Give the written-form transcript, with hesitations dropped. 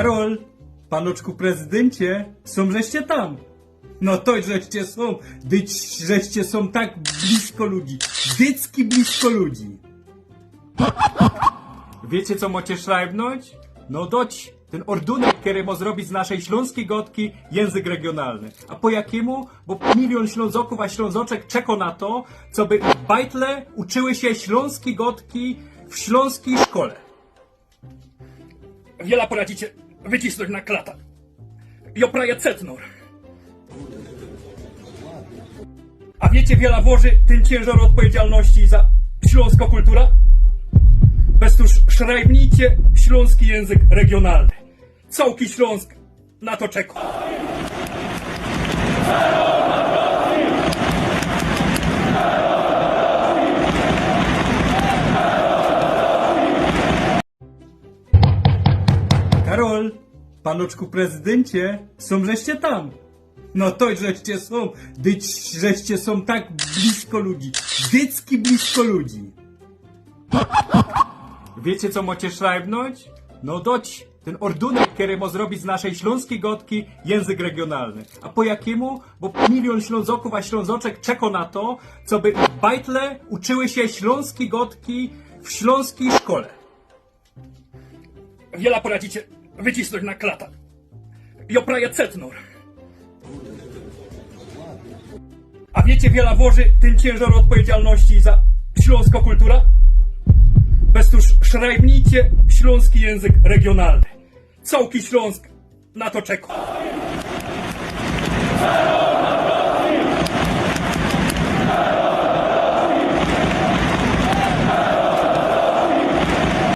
Karol, panoczku prezydencie, są żeście tam. No to żeście są, żeście są tak blisko ludzi. Dycki blisko ludzi. Wiecie co mocie szrajbnąć? No doć ten ordunek, który mo zrobić z naszej śląskiej gotki język regionalny. A po jakiemu? Bo milion Ślązoków, a Ślązoczek czeka na to, co by w bajtle uczyły się śląskie gotki w śląskiej szkole. Wiela poradzicie wycisnąć na klata. I opraja cetnor. A wiecie, wiela włoży ten ciężar odpowiedzialności za śląską kulturę? Bez tuż szrajbnijcie śląski język regionalny. Całki Śląsk na to czeka. Karol, panoczku prezydencie, są żeście tam. No to żeście są, żeście są tak blisko ludzi. Dycki blisko ludzi. Wiecie co mocie szrajbnąć? No doć ten ordunek, który mo zrobić z naszej śląskiej gotki język regionalny. A po jakiemu? Bo milion Ślązoków, a Ślązoczek czeka na to, co by w bajtle uczyły się śląskie gotki w śląskiej szkole. Wiela poradzicie wycisnąć na klata. I opraja cetnor. A wiecie, wiela włoży ten ciężar odpowiedzialności za śląską kulturę? Bez tuż szrajbnijcie śląski język regionalny. Całki Śląsk na to czeka.